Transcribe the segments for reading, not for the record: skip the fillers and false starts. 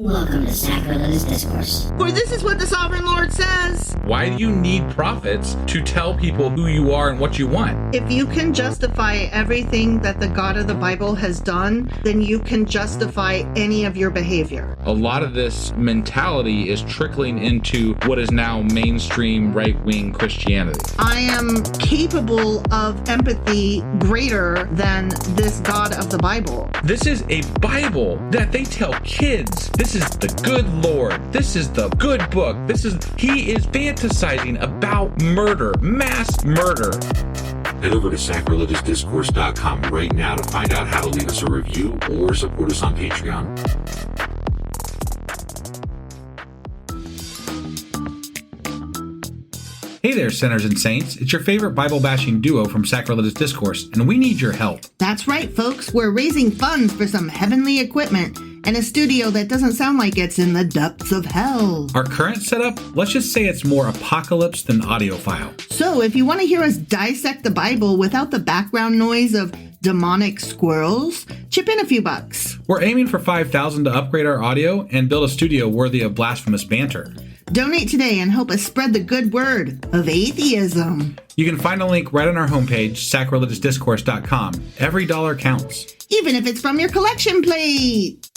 Welcome to Sacrilegious Discourse. For this is what the Sovereign Lord says. Why do you need prophets to tell people who you are and what you want? If you can justify everything that the God of the Bible has done, then you can justify any of your behavior. A lot of this mentality is trickling into what is now mainstream right-wing Christianity. I am capable of empathy greater than this God of the Bible. This is a Bible that they tell kids. This is the good Lord. This is the good book. He is fantasizing about murder, mass murder. Head over to sacrilegiousdiscourse.com right now to find out how to leave us a review or support us on Patreon. Hey there, sinners and saints. It's your favorite Bible-bashing duo from Sacrilegious Discourse, and we need your help. That's right, folks. We're raising funds for some heavenly equipment and a studio that doesn't sound like it's in the depths of hell. Our current setup, let's just say it's more apocalypse than audiophile. So if you want to hear us dissect the Bible without the background noise of demonic squirrels, chip in a few bucks. We're aiming for $5,000 to upgrade our audio and build a studio worthy of blasphemous banter. Donate today and help us spread the good word of atheism. You can find a link right on our homepage, sacrilegiousdiscourse.com. Every dollar counts. Even if it's from your collection plate.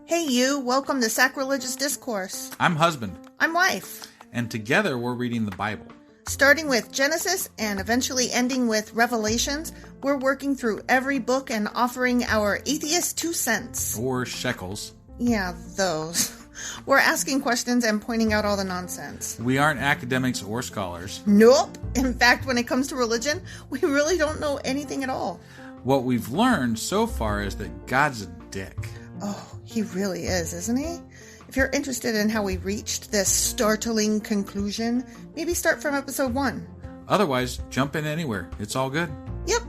Hey you, welcome to Sacrilegious Discourse. I'm husband. I'm wife. And together we're reading the Bible. Starting with Genesis and eventually ending with Revelations, we're working through every book and offering our atheist 2 cents. Or shekels. Yeah, those. We're asking questions and pointing out all the nonsense. We aren't academics or scholars. Nope. In fact, when it comes to religion, we really don't know anything at all. What we've learned so far is that God's a dick. Oh, he really is, isn't he? If you're interested in how we reached this startling conclusion, maybe start from episode 1. Otherwise, jump in anywhere. It's all good. Yep.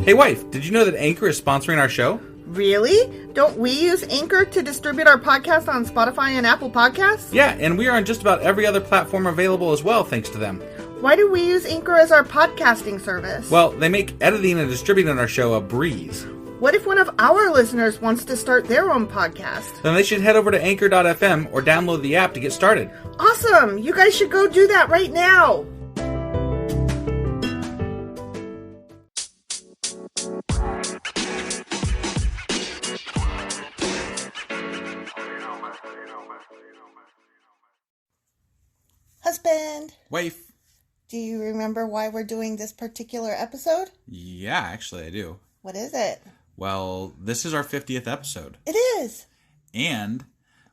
Hey wife, did you know that Anchor is sponsoring our show? Really? Don't we use Anchor to distribute our podcast on Spotify and Apple Podcasts? Yeah, and we are on just about every other platform available as well, thanks to them. Why do we use Anchor as our podcasting service? Well, they make editing and distributing our show a breeze. What if one of our listeners wants to start their own podcast? Then they should head over to anchor.fm or download the app to get started. Awesome! You guys should go do that right now! Husband! Wife. Do you remember why we're doing this particular episode? Yeah, actually I do. What is it? Well, this is our 50th episode. It is! And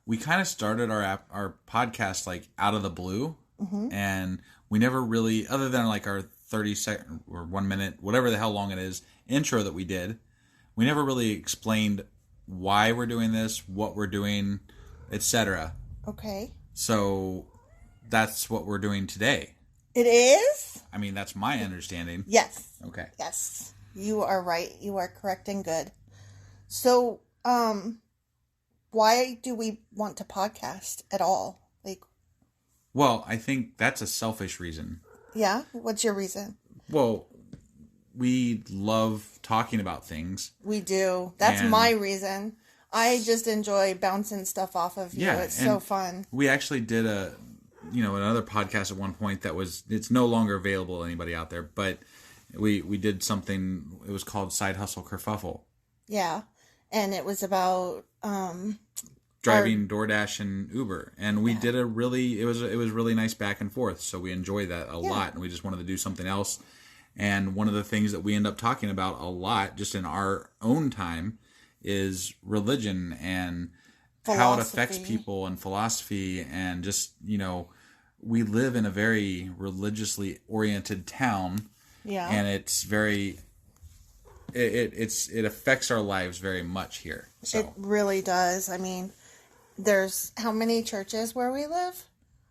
we kind of started our podcast like out of the blue. Mm-hmm. And we never really, other than like our 30-second or 1 minute, whatever the hell long it is, intro that we did, we never really explained why we're doing this, what we're doing, etc. Okay. So that's what we're doing today. It is? I mean, that's my understanding. Yes. Okay. Yes. You are right. You are correct and good. So, why do we want to podcast at all? Well, I think that's a selfish reason. Yeah? What's your reason? Well, we love talking about things. We do. That's my reason. I just enjoy bouncing stuff off of you. It's so fun. We actually did another podcast at one point it's no longer available to anybody out there, but we did something, it was called Side Hustle Kerfuffle. Yeah. And it was about driving DoorDash and Uber. And we did it was really nice back and forth. So we enjoyed that a lot, and we just wanted to do something else. And one of the things that we end up talking about a lot just in our own time is religion and how it affects people and philosophy, and just, we live in a very religiously oriented town. Yeah. And it's very it affects our lives very much here. So. It really does. I mean, there's how many churches where we live?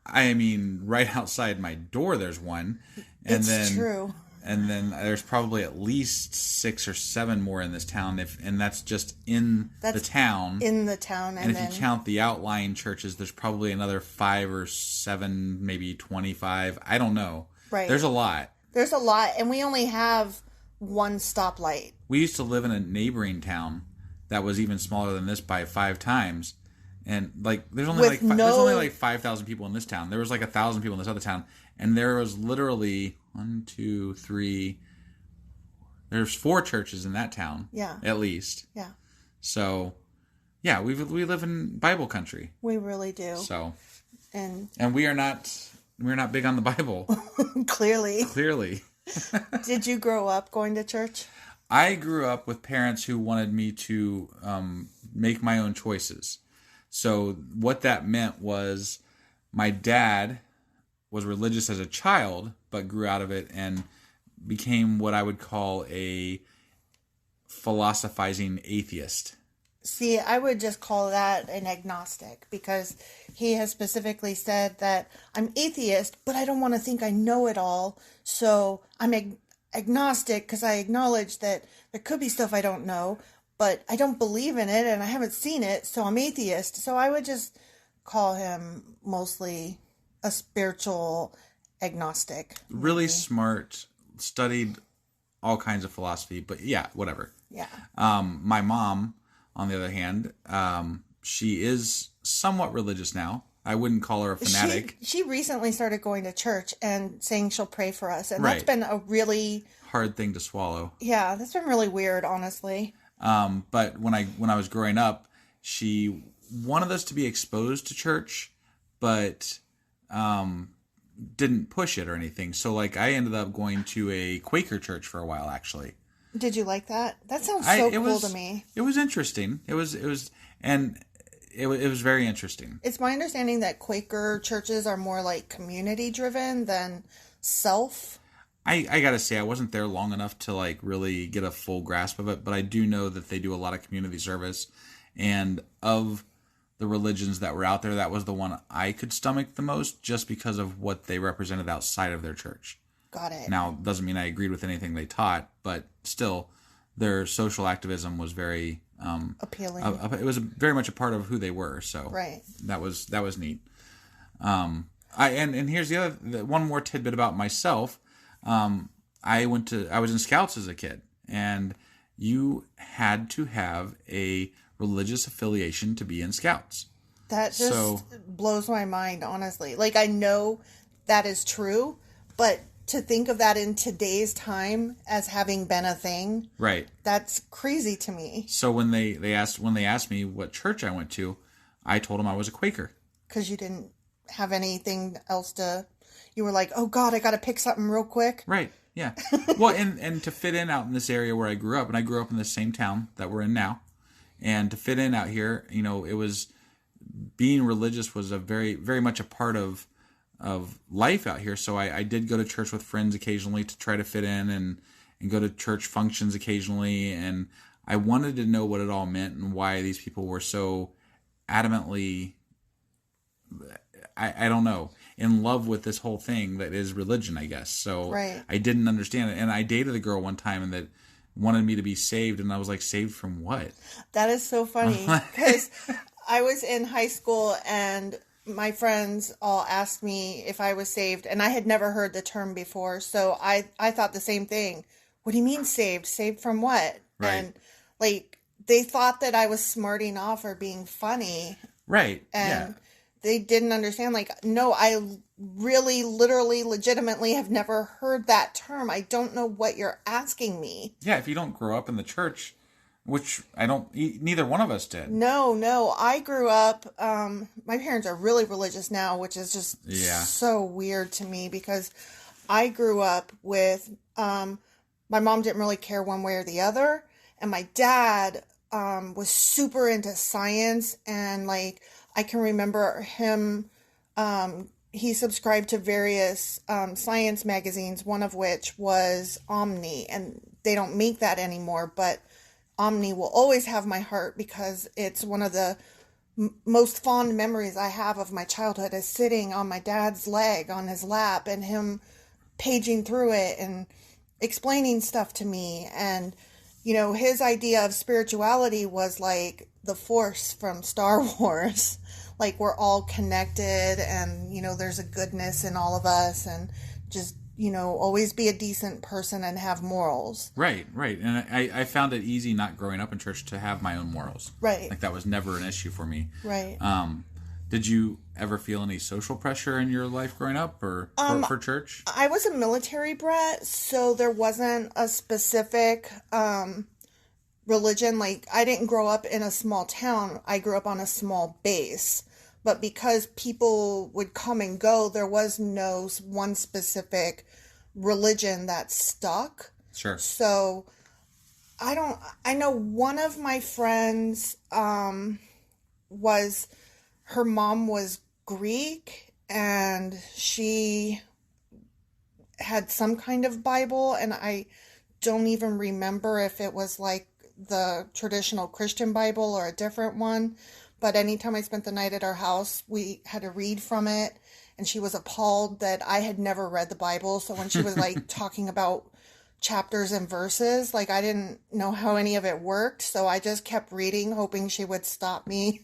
I mean, right outside my door there's one. And it's true. And then there's probably at least 6 or 7 more in this town, and that's just in the town. In the town, and if you count the outlying churches, there's probably another 5 or 7, maybe 25. I don't know. Right. There's a lot. There's a lot, and we only have one stoplight. We used to live in a neighboring town that was even smaller than this by 5 times, and like there's only like 5,000 people in this town. There was like 1,000 people in this other town, and there was literally 1, 2, 3. There's 4 churches in that town. Yeah. At least. Yeah. So, yeah, we live in Bible country. We really do. So, and we're not big on the Bible. Clearly. Did you grow up going to church? I grew up with parents who wanted me to make my own choices. So what that meant was my dad was religious as a child, but grew out of it and became what I would call a philosophizing atheist. See, I would just call that an agnostic, because he has specifically said that I'm atheist, but I don't want to think I know it all. So I'm agnostic because I acknowledge that there could be stuff I don't know, but I don't believe in it and I haven't seen it. So I'm atheist. So I would just call him mostly a spiritual agnostic. Really smart, studied all kinds of philosophy, but yeah, whatever. Yeah. My mom, on the other hand, she is somewhat religious now. I wouldn't call her a fanatic. She recently started going to church and saying she'll pray for us. And that's been a really hard thing to swallow. Yeah, that's been really weird, honestly. But when I was growing up, she wanted us to be exposed to church, but didn't push it or anything. So like I ended up going to a Quaker church for a while, actually. Did you like that? That sounds so cool to me. It was interesting. It was very interesting. It's my understanding that Quaker churches are more like community driven than self. I gotta say, I wasn't there long enough to like really get a full grasp of it, but I do know that they do a lot of community service, and of the religions that were out there, that was the one I could stomach the most, just because of what they represented outside of their church. Got it. Now, doesn't mean I agreed with anything they taught, but still, their social activism was very appealing. It was very much a part of who they were. So right. That was neat. And here's one more tidbit about myself. I was in Scouts as a kid, and you had to have a religious affiliation to be in Scouts. That just blows my mind, honestly. Like, I know that is true, but to think of that in today's time as having been a thing, right? That's crazy to me. So when they asked me what church I went to, I told them I was a Quaker. Because you didn't have anything else to. You were like, oh God, I got to pick something real quick. Right. Yeah. Well, and to fit in out in this area where I grew up, and I grew up in the same town that we're in now, and to fit in out here, it was being religious was a very, very much a part of life out here. So I did go to church with friends occasionally to try to fit in and go to church functions occasionally. And I wanted to know what it all meant and why these people were so adamantly, I don't know, in love with this whole thing that is religion, I guess. So right. I didn't understand it. And I dated a girl one time and that wanted me to be saved. And I was like, saved from what? That is so funny. Because I was in high school and my friends all asked me if I was saved, and I had never heard the term before, so I thought the same thing. What do you mean saved? Saved from what? Right. And like they thought that I was smarting off or being funny. Right. And they didn't understand. Like, no, I really, literally, legitimately have never heard that term. I don't know what you're asking me. Yeah, if you don't grow up in the church, which neither one of us did. No. I grew up, my parents are really religious now, which is just so weird to me because I grew up with, my mom didn't really care one way or the other. And my dad, was super into science. And like, I can remember him, he subscribed to various, science magazines, one of which was Omni, and they don't make that anymore, but Omni will always have my heart because it's one of the most fond memories I have of my childhood is sitting on my dad's leg on his lap and him paging through it. And explaining stuff to me. And, you know, his idea of spirituality was like the Force from Star Wars. Like, we're all connected and, you know, there's a goodness in all of us, and just, you know, always be a decent person and have morals. Right. And I found it easy not growing up in church to have my own morals. Right. Like, that was never an issue for me. Right. Did you ever feel any social pressure in your life growing up or for church? I was a military brat, so there wasn't a specific religion. Like, I didn't grow up in a small town. I grew up on a small base. But because people would come and go, there was no one specific religion that stuck. Sure. So I know one of my friends her mom was Greek, and she had some kind of Bible, and I don't even remember if it was like the traditional Christian Bible or a different one. But anytime I spent the night at our house, we had to read from it. And she was appalled that I had never read the Bible. So when she was like talking about chapters and verses, like, I didn't know how any of it worked. So I just kept reading, hoping she would stop me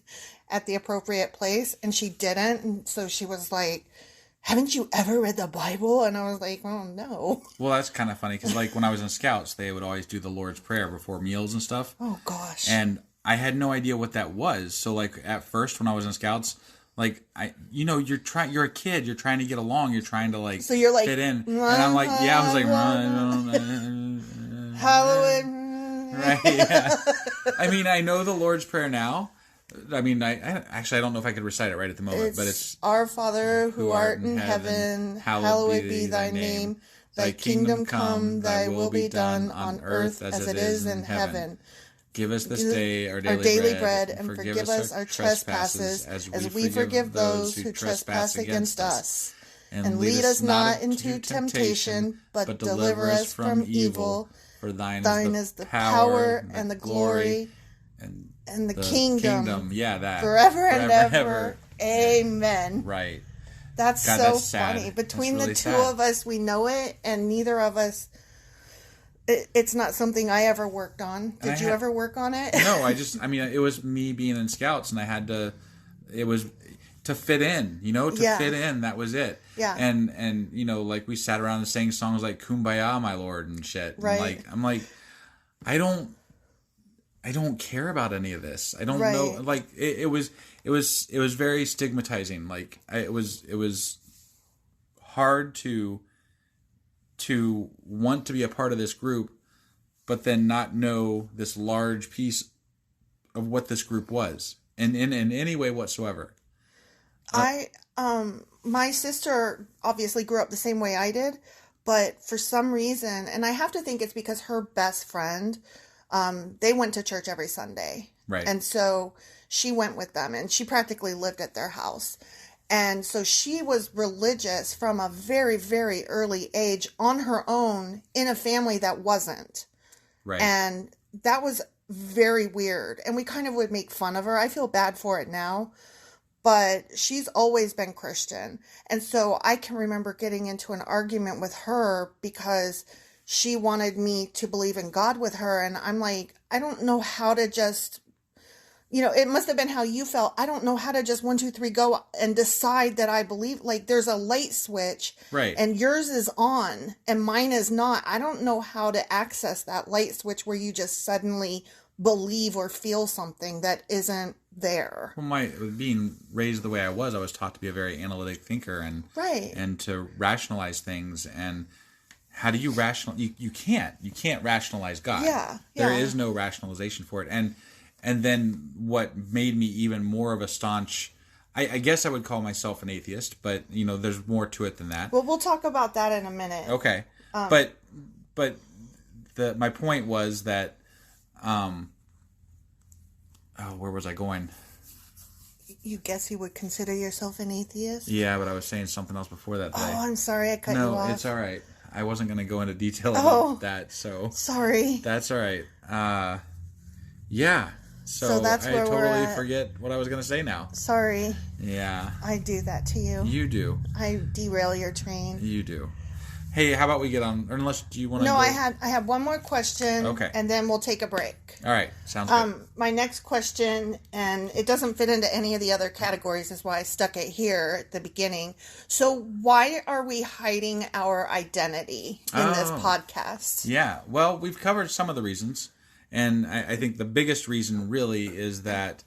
at the appropriate place. And she didn't. And so she was like, haven't you ever read the Bible? And I was like, oh, no. Well, that's kind of funny because, like, when I was in Scouts, they would always do the Lord's Prayer before meals and stuff. Oh, gosh. And I had no idea what that was. So, like, at first when I was in Scouts, like, you're a kid, you're trying to get along, you're trying to, like, so you're like, fit in. And I'm like, yeah, I was like, Halloween. Right, yeah. I mean, I know the Lord's Prayer now. I mean, I don't know if I could recite it right at the moment, but it's Our Father who art in heaven, hallowed be thy name. Thy kingdom come, thy will be done on earth as it is in heaven. Give us this day our daily bread, and forgive us our trespasses, as we forgive those who trespass against us. And lead us not into temptation, but deliver us from evil. For thine is the power and the glory and the kingdom. Yeah, that. Forever and ever. Amen. Right. That's God, so that's funny. sad. Between really the two sad. of us, we know it, and neither of us... It's not something I ever worked on. Did you ever work on it? No, it was me being in Scouts, and it was to fit in, fit in. That was it. Yeah. And like, we sat around and sang songs like "Kumbaya, My Lord" and shit. Right. And like, I don't care about any of this. I don't right. know. Like, it was very stigmatizing. Like, it was hard to want to be a part of this group, but then not know this large piece of what this group was in any way whatsoever. My sister obviously grew up the same way I did, but for some reason, and I have to think it's because her best friend, they went to church every Sunday. Right. And so she went with them, and she practically lived at their house. And so she was religious from a very, very early age on her own in a family that wasn't. Right. And that was very weird. And we kind of would make fun of her. I feel bad for it now. But she's always been Christian. And so I can remember getting into an argument with her because she wanted me to believe in God with her. And I'm like, I don't know how to just... it must have been how you felt. I don't know how to just 1, 2, 3 go and decide that I believe. Like, there's a light switch. Right. And yours is on and mine is not. I don't know how to access that light switch where you just suddenly believe or feel something that isn't there. Well, being raised the way I was taught to be a very analytic thinker and right. and to rationalize things. And how do you you can't rationalize God. Yeah. There is no rationalization for it. And then what made me even more of a staunch, I guess I would call myself an atheist, but there's more to it than that. Well, we'll talk about that in a minute. Okay. But my point was that, where was I going? You guess you would consider yourself an atheist? Yeah, but I was saying something else before that today. Oh, I'm sorry I cut you off. No, it's all right. I wasn't going to go into detail about that, so... Sorry. That's all right. Yeah. So that's where I totally we're forget what I was going to say now. Sorry. Yeah. I do that to you. You do. I derail your train. You do. Hey, how about we get on? Or unless do you want to? No, go? I have one more question. Okay. And then we'll take a break. All right, sounds good. My next question, and it doesn't fit into any of the other categories, is why I stuck it here at the beginning. So, why are we hiding our identity in this podcast? Yeah, well, we've covered some of the reasons, and I think the biggest reason really is that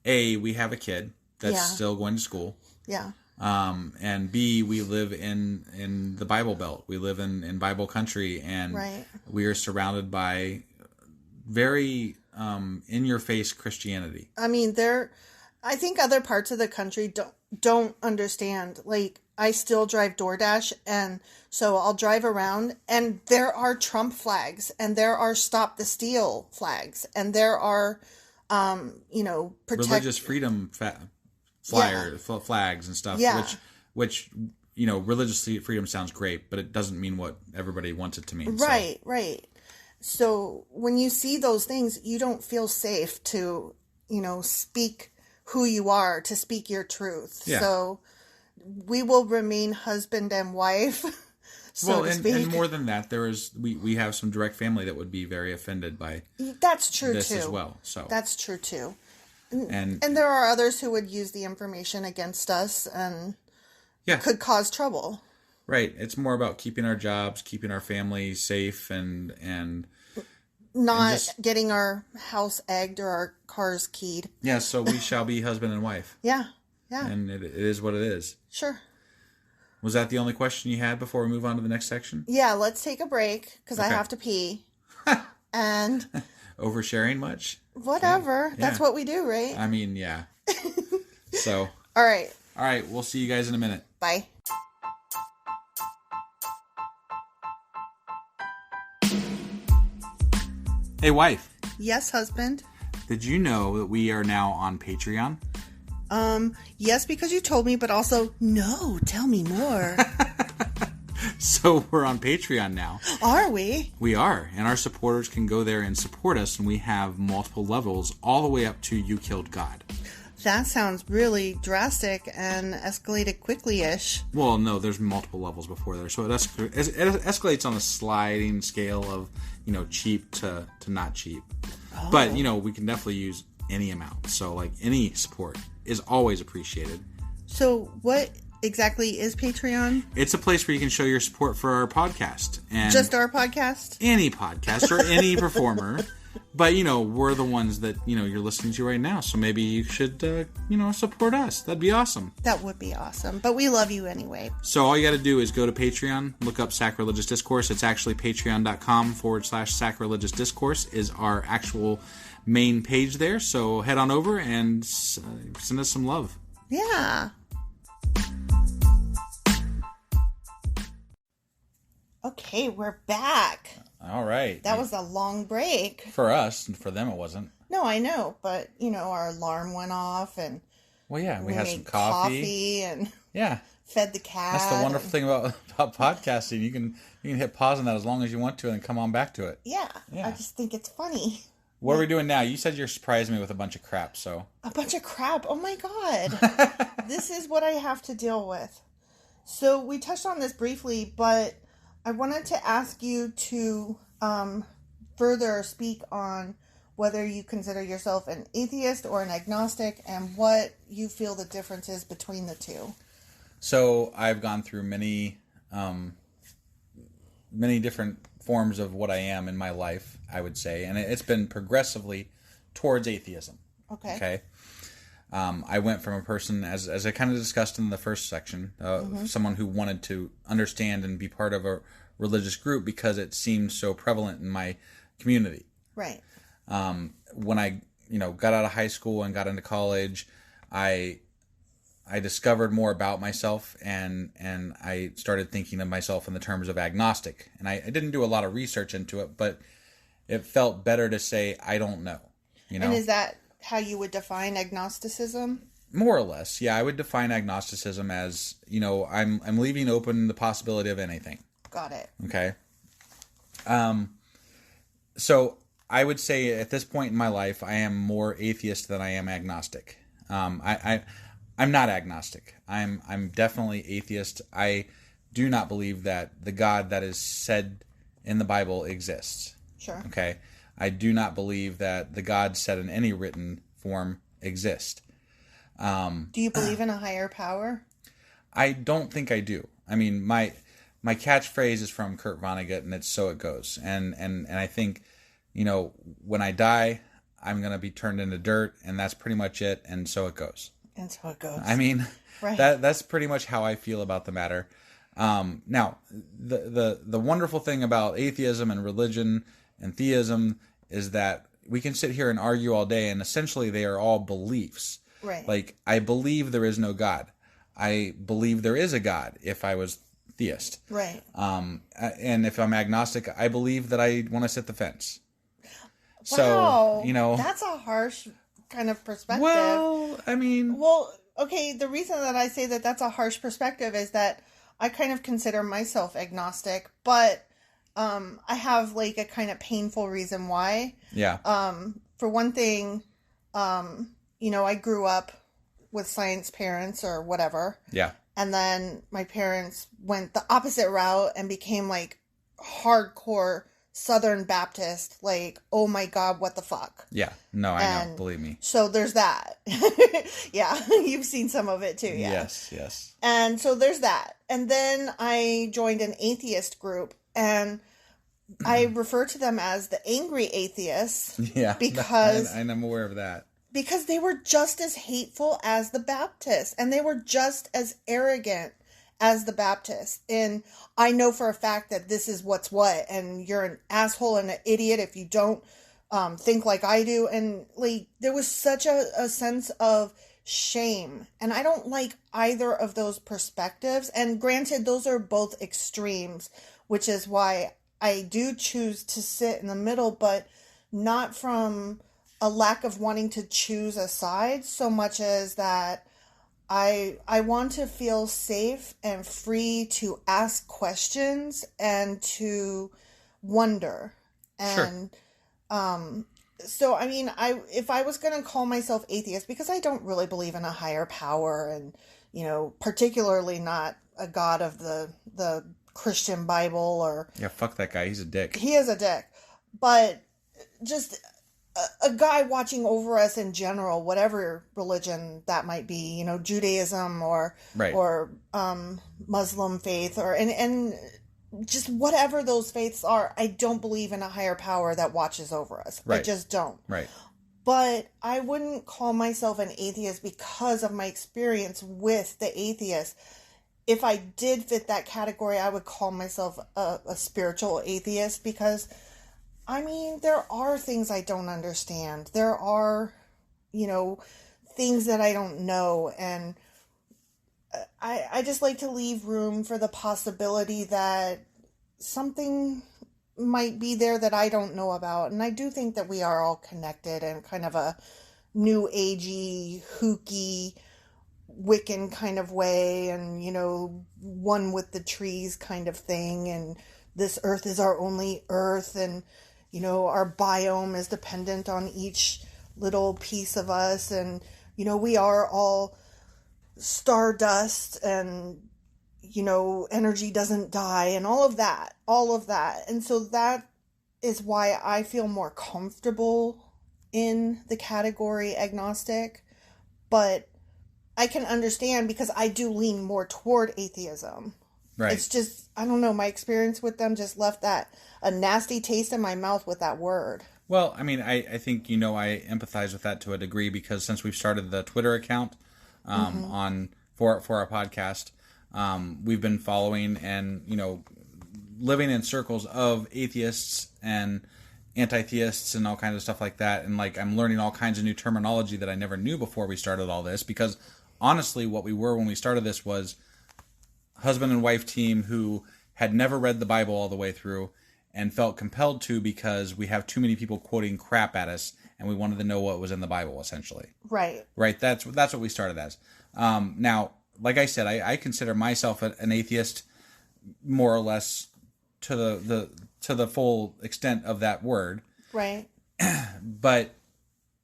A, we have a kid that's still going to school. Yeah. And B, we live in the Bible Belt. We live in Bible country, and we are surrounded by very in-your-face Christianity. I mean, I think other parts of the country don't understand. Like, I still drive DoorDash, and so I'll drive around, and there are Trump flags, and there are Stop the Steal flags, and there are, religious freedom flags and stuff. Yeah. Which religious freedom sounds great, but it doesn't mean what everybody wants it to mean. Right, right. So when you see those things, you don't feel safe to, speak who you are, to speak your truth. Yeah. So we will remain husband and wife, so to speak. And more than that, we have some direct family that would be very offended by that's true this too. as well. So that's true too. And there are others who would use the information against us and could cause trouble. Right. It's more about keeping our jobs, keeping our family safe, and not getting our house egged or our cars keyed. Yeah, so we shall be husband and wife. Yeah, yeah. And it is what it is. Sure. Was that the only question you had before we move on to the next section? Yeah, let's take a break because I have to pee. And... Oversharing much? Whatever. Okay. That's what we do, right? I mean, yeah. So. All right. All right. We'll see you guys in a minute. Bye. Hey, wife. Yes, husband. Did you know that we are now on Patreon? Yes, because you told me, but also, no, tell me more. So we're on Patreon now. Are we? We are. And our supporters can go there and support us. And we have multiple levels all the way up to You Killed God. That sounds really drastic and escalated quickly-ish. Well, no, there's multiple levels before there. So it escalates on a sliding scale of, cheap to not cheap. Oh. But, we can definitely use any amount. So, any support is always appreciated. So what exactly is Patreon? It's a place where you can show your support for our podcast. And just our podcast? Any podcast or any performer. But, we're the ones that, you're listening to right now. So maybe you should, support us. That'd be awesome. That would be awesome. But we love you anyway. So all you got to do is go to Patreon, look up Sacrilegious Discourse. It's actually patreon.com/Sacrilegious Discourse is our actual main page there. So head on over and send us some love. Yeah. Okay, we're back. All right. That was a long break. For us, and for them it wasn't. No, I know, but, our alarm went off, and... Well, yeah, we had some coffee. And... Yeah. Fed the cat. That's the wonderful thing about podcasting. You can hit pause on that as long as you want to and come on back to it. Yeah. I just think it's funny. What are we doing now? You said you're surprising me with a bunch of crap, so... A bunch of crap? Oh, my God. This is what I have to deal with. So, we touched on this briefly, but... I wanted to ask you to further speak on whether you consider yourself an atheist or an agnostic and what you feel the difference is between the two. So I've gone through many different forms of what I am in my life, I would say, and it's been progressively towards atheism. Okay. I went from a person, as I kind of discussed in the first section, someone who wanted to understand and be part of a religious group because it seemed so prevalent in my community. Right. When I, got out of high school and got into college, I discovered more about myself and I started thinking of myself in the terms of agnostic. And I didn't do a lot of research into it, but it felt better to say, I don't know. And is that how you would define agnosticism? More or less, yeah. I would define agnosticism as, I'm leaving open the possibility of anything. Got it. Okay. So I would say at this point in my life, I am more atheist than I am agnostic. I'm not agnostic. I'm definitely atheist. I do not believe that the God that is said in the Bible exists. Sure. Okay? I do not believe that the God said in any written form exist. Do you believe in a higher power? I don't think I do. I mean, my catchphrase is from Kurt Vonnegut, and it's "so it goes." And I think, when I die, I'm going to be turned into dirt, and that's pretty much it, and so it goes. And so it goes. I mean, right. that's pretty much how I feel about the matter. Now, the wonderful thing about atheism and religion and theism is that we can sit here and argue all day, and essentially they are all beliefs. Right. Like, I believe there is no God. I believe there is a God if I was theist. Right. And if I'm agnostic, I believe that I want to sit the fence. Wow. So, that's a harsh kind of perspective. Well, I mean... Well, okay, the reason that I say that that's a harsh perspective is that I kind of consider myself agnostic, but I have like a kind of painful reason why. Yeah. For one thing, I grew up with science parents or whatever. Yeah. And then my parents went the opposite route and became like hardcore Southern Baptist, like, oh my God, what the fuck? Yeah. No, I know. Believe me. So there's that. Yeah. You've seen some of it too. Yeah. Yes. And so there's that. And then I joined an atheist group, and I refer to them as the angry atheists. Yeah. Because I'm aware of that. Because they were just as hateful as the Baptists, and they were just as arrogant as the Baptists. And I know for a fact that this is what's what, and you're an asshole and an idiot if you don't think like I do. And like, there was such a sense of shame, and I don't like either of those perspectives. And granted, those are both extremes, which is why I do choose to sit in the middle, but not from a lack of wanting to choose a side so much as that I want to feel safe and free to ask questions and to wonder. And sure. So I mean, if I was going to call myself atheist, because I don't really believe in a higher power, and particularly not a God of the Christian Bible, or yeah, fuck that guy, he's a dick. He is a dick. But just a guy watching over us in general, whatever religion that might be, Judaism or right. or Muslim faith, or and just whatever those faiths are, I don't believe in a higher power that watches over us. Right. I just don't. Right. But I wouldn't call myself an atheist because of my experience with the atheists. If I did fit that category, I would call myself a spiritual atheist, because I mean, there are things I don't understand. There are, things that I don't know. And I just like to leave room for the possibility that something might be there that I don't know about. And I do think that we are all connected in kind of a new agey, hooky, Wiccan kind of way. And, one with the trees kind of thing. And this earth is our only earth. And our biome is dependent on each little piece of us. And, we are all stardust, and, energy doesn't die, and all of that. And so that is why I feel more comfortable in the category agnostic. But I can understand, because I do lean more toward atheism. Right. It's just, I don't know, my experience with them just left a nasty taste in my mouth with that word. Well, I mean, I think, I empathize with that to a degree, because since we've started the Twitter account for our podcast, we've been following and, living in circles of atheists and anti-theists and all kinds of stuff like that. And like, I'm learning all kinds of new terminology that I never knew before we started all this, because honestly, what we were when we started this was husband and wife team who had never read the Bible all the way through and felt compelled to, because we have too many people quoting crap at us, and we wanted to know what was in the Bible, essentially. Right. Right. That's what we started as. Now, like I said, I consider myself an atheist, more or less to the full extent of that word. Right. But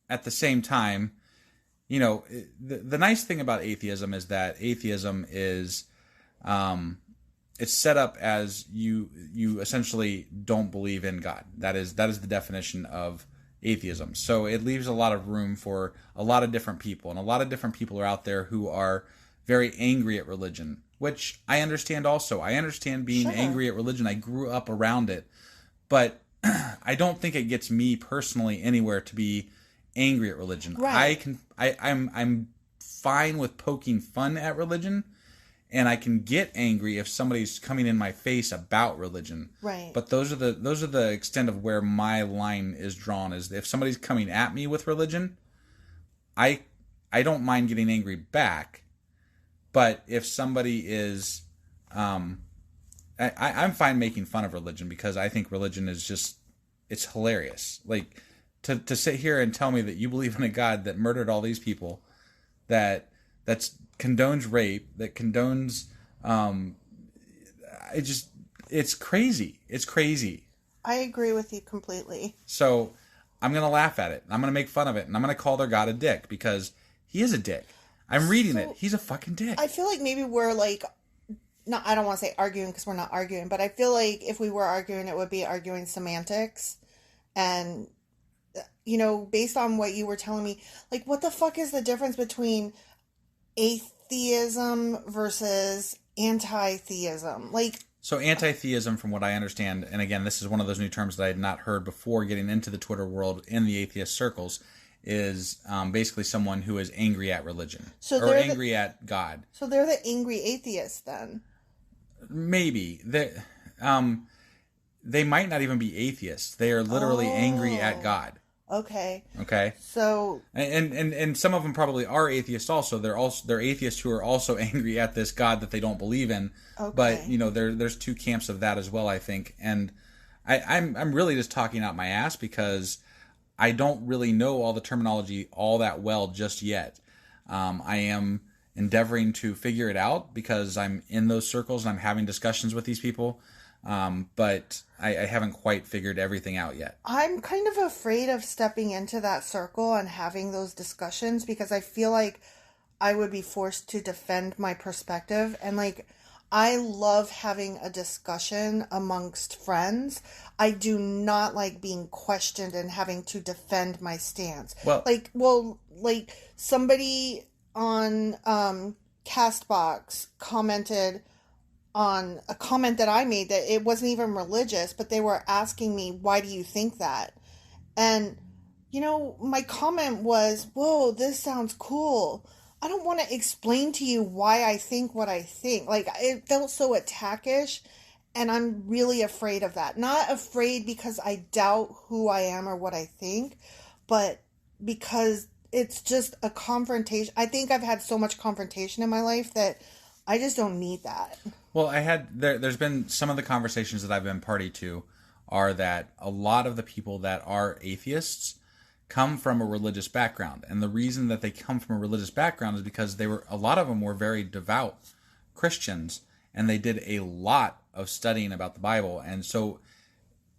at the same time, the nice thing about atheism is that atheism is it's set up as you essentially don't believe in God. That is the definition of atheism. So it leaves a lot of room for a lot of different people, and a lot of different people are out there who are very angry at religion, which I understand also. I understand being angry at religion. I grew up around it, but I don't think it gets me personally anywhere to be angry at religion. Right. I'm fine with poking fun at religion, and I can get angry if somebody's coming in my face about religion. Right. But those are the extent of where my line is drawn. Is if somebody's coming at me with religion, I don't mind getting angry back. But if somebody is, I'm fine making fun of religion, because I think religion is just, it's hilarious. Like to sit here and tell me that you believe in a God that murdered all these people, that's condones rape, that condones, it's crazy. It's crazy. I agree with you completely. So I'm going to laugh at it. I'm going to make fun of it. And I'm going to call their God a dick, because he is a dick. I'm reading it. He's a fucking dick. I feel like maybe we're like, no, I don't want to say arguing, because we're not arguing, but I feel like if we were arguing, it would be arguing semantics. And, based on what you were telling me, like, what the fuck is the difference between atheism versus anti-theism? Like, so anti-theism, from what I understand, and again, this is one of those new terms that I had not heard before getting into the Twitter world in the atheist circles, is basically someone who is angry at religion, or angry at God. So they're the angry atheists then? Maybe. They might not even be atheists. They are literally angry at God. Okay. So and some of them probably are atheists also. They're atheists who are also angry at this God that they don't believe in. Okay. But there's two camps of that as well, I think. And I'm really just talking out my ass, because I don't really know all the terminology all that well just yet. I am endeavoring to figure it out, because I'm in those circles and I'm having discussions with these people. But I haven't quite figured everything out yet. I'm kind of afraid of stepping into that circle and having those discussions, because I feel like I would be forced to defend my perspective. And like, I love having a discussion amongst friends. I do not like being questioned and having to defend my stance. Like somebody on Castbox commented on a comment that I made that it wasn't even religious, but they were asking me, why do you think that? And, my comment was, whoa, this sounds cool. I don't want to explain to you why I think what I think. Like, it felt so attackish, and I'm really afraid of that. Not afraid because I doubt who I am or what I think, but because it's just a confrontation. I think I've had so much confrontation in my life that I just don't need that. Well, there's been some of the conversations that I've been party to are that a lot of the people that are atheists come from a religious background. And the reason that they come from a religious background is because a lot of them were very devout Christians, and they did a lot of studying about the Bible. And so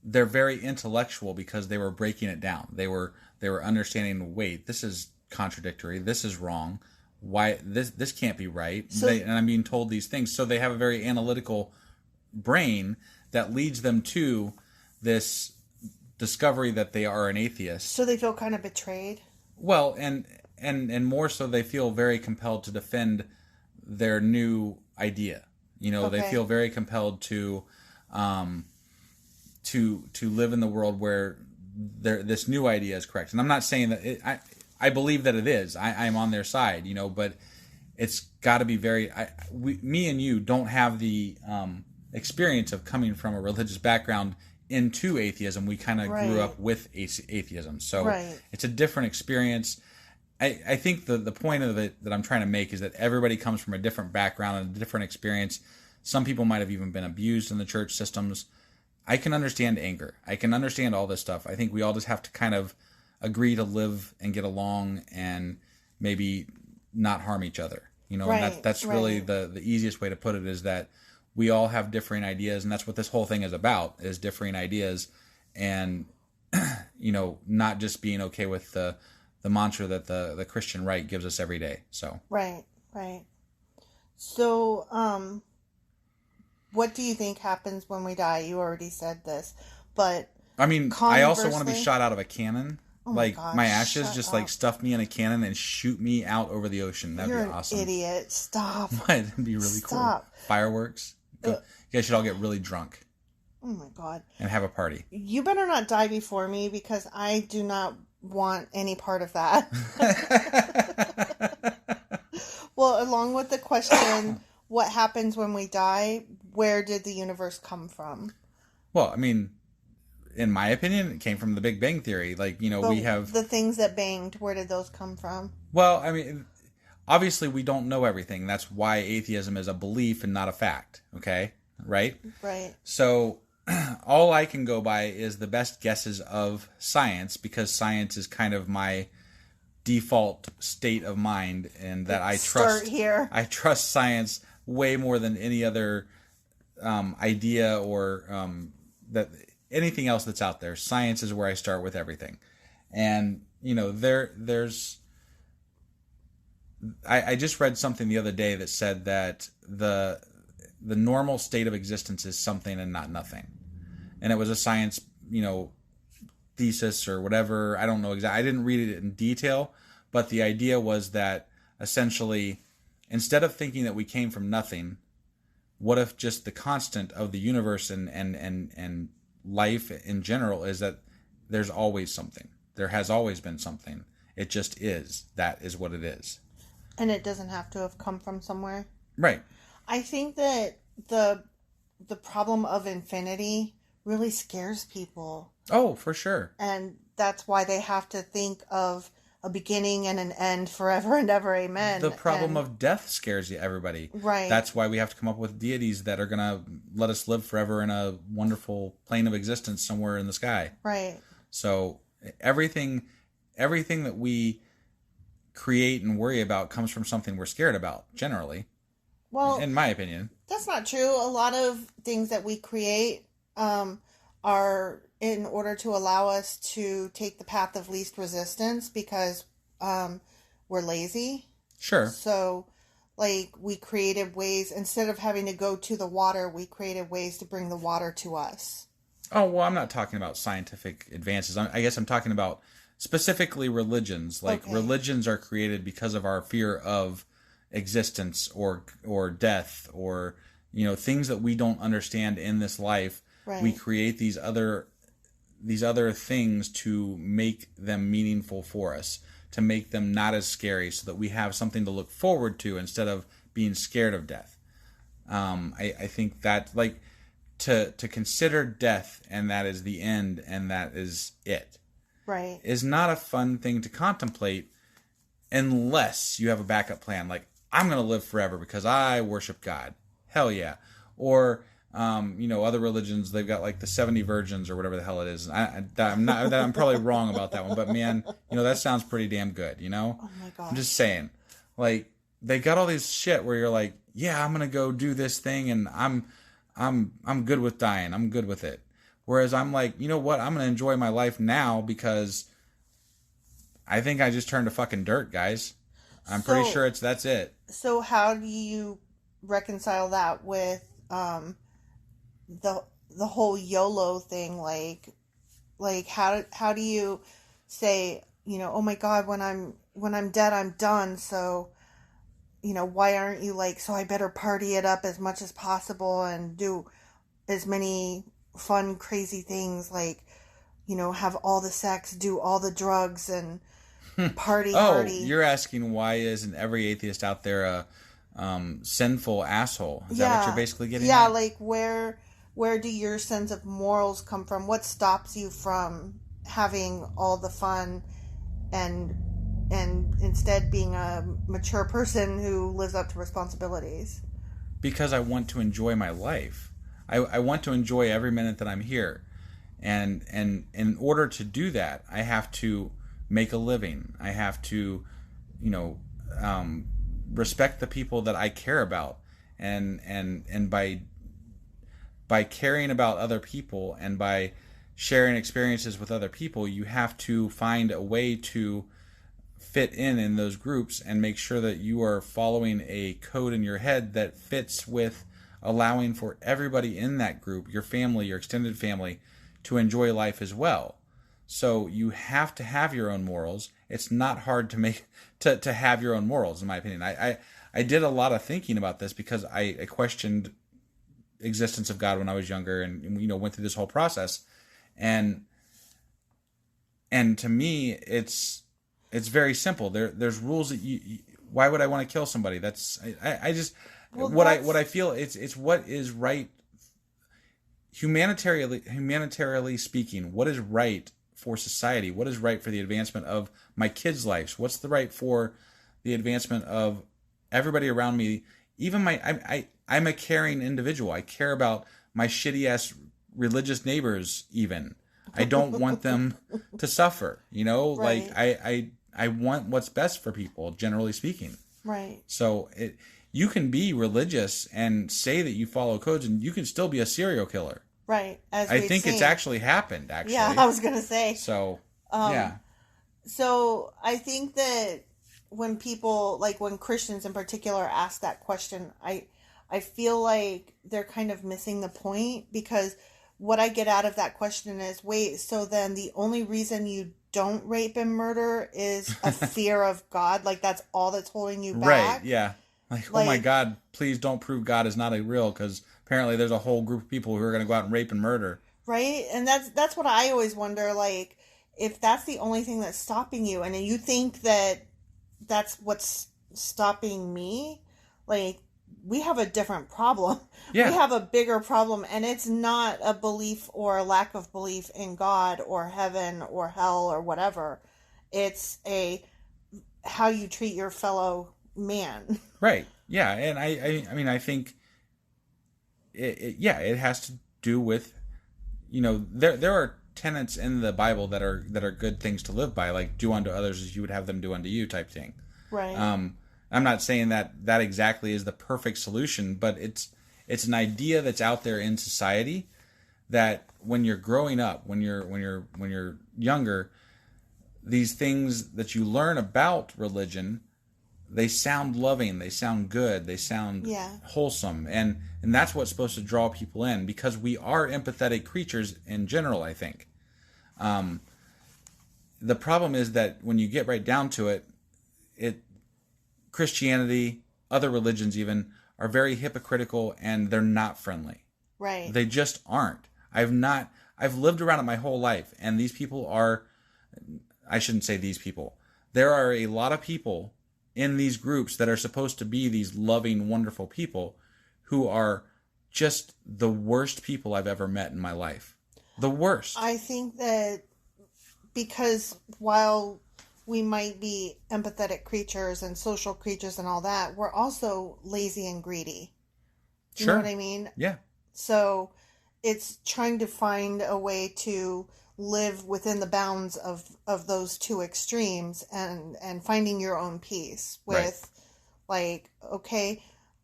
they're very intellectual, because they were breaking it down. They were understanding, wait, this is contradictory. This is wrong. Why this can't be right. And I'm being told these things. So they have a very analytical brain that leads them to this discovery that they are an atheist. So they feel kind of betrayed? Well, and more so, they feel very compelled to defend their new idea. They feel very compelled to live in the world where this new idea is correct. And I'm not saying that I believe that it is. I'm on their side, but it's got to be me and you don't have the experience of coming from a religious background into atheism. We kind of grew up with atheism. So it's a different experience. I think the point of it that I'm trying to make is that everybody comes from a different background and a different experience. Some people might have even been abused in the church systems. I can understand anger. I can understand all this stuff. I think we all just have to kind of agree to live and get along and maybe not harm each other. And that's really the easiest way to put it, is that we all have differing ideas, and that's what this whole thing is about, is differing ideas, and not just being okay with the mantra that the Christian right gives us every day. So right. So what do you think happens when we die? You already said this, but I mean, I also want to be shot out of a cannon. Oh like God, my ashes, just up. like stuff me in a cannon and shoot me out over the ocean. That'd You're be awesome. An idiot. Stop. What? That'd be really cool. Fireworks. You guys should all get really drunk. Oh my God. And have a party. You better not die before me because I do not want any part of that. Well, along with the question, what happens when we die? Where did the universe come from? Well, I mean, in my opinion, it came from the Big Bang Theory. Like, you know, we have... The things that banged, where did those come from? Well, I mean, obviously we don't know everything. That's why atheism is a belief and not a fact. Okay? Right? Right. So, all I can go by is the best guesses of science, because science is kind of my default state of mind, and that I trust... Start here. I trust science way more than any other idea or that anything else that's out there. Science is where I start with everything. And, you know, there's... I just read something the other day that said that the normal state of existence is something and not nothing. And it was a science, you know, thesis or whatever. I don't know exactly. I didn't read it in detail, but the idea was that essentially, instead of thinking that we came from nothing, what if just the constant of the universe and life in general is that there's always something. There has always been something. It just is. That is what it is. And it doesn't have to have come from somewhere. Right. I think that the problem of infinity really scares people. Oh, for sure. And that's why they have to think of a beginning and an end forever and ever, amen. The problem of death scares everybody. Right. That's why we have to come up with deities that are going to let us live forever in a wonderful plane of existence somewhere in the sky. Right. So everything that we create and worry about comes from something we're scared about, generally. Well, in my opinion. That's not true. A lot of things that we create are in order to allow us to take the path of least resistance because we're lazy. Sure. So, like, we created ways, instead of having to go to the water, we created ways to bring the water to us. Oh, well, I'm not talking about scientific advances. I guess I'm talking about specifically religions. Like, okay. Religions are created because of our fear of existence or death or, you know, things that we don't understand in this life. Right. We create these other things to make them meaningful for us, to make them not as scary, so that we have something to look forward to instead of being scared of death. I think that, like, to consider death and that is the end and that is it, right, is not a fun thing to contemplate unless you have a backup plan. Like, I'm going to live forever because I worship God. Hell yeah. Or you know, other religions, they've got like the 70 virgins or whatever the hell it is. I'm probably wrong about that one, but man, you know, that sounds pretty damn good, you know? Oh my God. I'm just saying, like, they got all these shit where you're like, yeah, I'm going to go do this thing and I'm good with dying. I'm good with it. Whereas I'm like, you know what? I'm going to enjoy my life now because I think I just turned to fucking dirt, guys. I'm pretty sure that's it. So how do you reconcile that with, the whole YOLO thing? Like how do you say, you know, oh my God, when I'm dead, I'm done. So, you know, why aren't you like, so I better party it up as much as possible and do as many fun, crazy things, like, you know, have all the sex, do all the drugs and party. Oh, you're asking why isn't every atheist out there a sinful asshole? Is that what you're basically getting at? Yeah, like where do your sense of morals come from? What stops you from having all the fun and instead being a mature person who lives up to responsibilities? Because I want to enjoy my life. I want to enjoy every minute that I'm here. And in order to do that, I have to make a living. I have to, you know, respect the people that I care about. And by caring about other people and by sharing experiences with other people, you have to find a way to fit in those groups and make sure that you are following a code in your head that fits with allowing for everybody in that group, your family, your extended family, to enjoy life as well. So you have to have your own morals. It's not hard to have your own morals, in my opinion. I did a lot of thinking about this because I questioned existence of God when I was younger, and went through this whole process, and to me it's very simple. There's rules that why would I want to kill somebody? That's I just what I feel it's what is right humanitarily speaking. What is right for society? What is right for the advancement of my kids' lives? What's the right for the advancement of everybody around me? Even I'm a caring individual. I care about my shitty ass religious neighbors. Even I don't want them to suffer. Right. Like I want what's best for people, generally speaking. Right. So you can be religious and say that you follow codes, and you can still be a serial killer. Right. As I think it's actually happened. Actually, yeah, I was gonna say. So yeah. So I think that when people, like when Christians in particular, ask that question, I feel like they're kind of missing the point, because what I get out of that question is, wait, so then the only reason you don't rape and murder is a fear of God? Like that's all that's holding you back? Right, yeah. Like, oh my God, please don't prove God is not a real, because apparently there's a whole group of people who are going to go out and rape and murder. Right? And that's what I always wonder, like, if that's the only thing that's stopping you, and you think that that's what's stopping me, like, we have a different problem. Yeah. We have a bigger problem, and it's not a belief or a lack of belief in God or heaven or hell or whatever. It's how you treat your fellow man. Right. Yeah. And I mean, I think it has to do with, there are tenets in the Bible that are good things to live by, like do unto others as you would have them do unto you type thing. Right. I'm not saying that exactly is the perfect solution, but it's an idea that's out there in society that when you're growing up, when you're younger, these things that you learn about religion, they sound loving, they sound good, they sound wholesome, and that's what's supposed to draw people in, because we are empathetic creatures in general, I think. The problem is that when you get right down to it, Christianity, other religions even, are very hypocritical, and they're not friendly. Right. They just aren't. I've lived around it my whole life, and these people are, I shouldn't say these people. There are a lot of people in these groups that are supposed to be these loving, wonderful people who are just the worst people I've ever met in my life. The worst. I think that because while we might be empathetic creatures and social creatures and all that, we're also lazy and greedy. Do you know what I mean? Yeah. So it's trying to find a way to live within the bounds of those two extremes, and finding your own peace with, like, okay,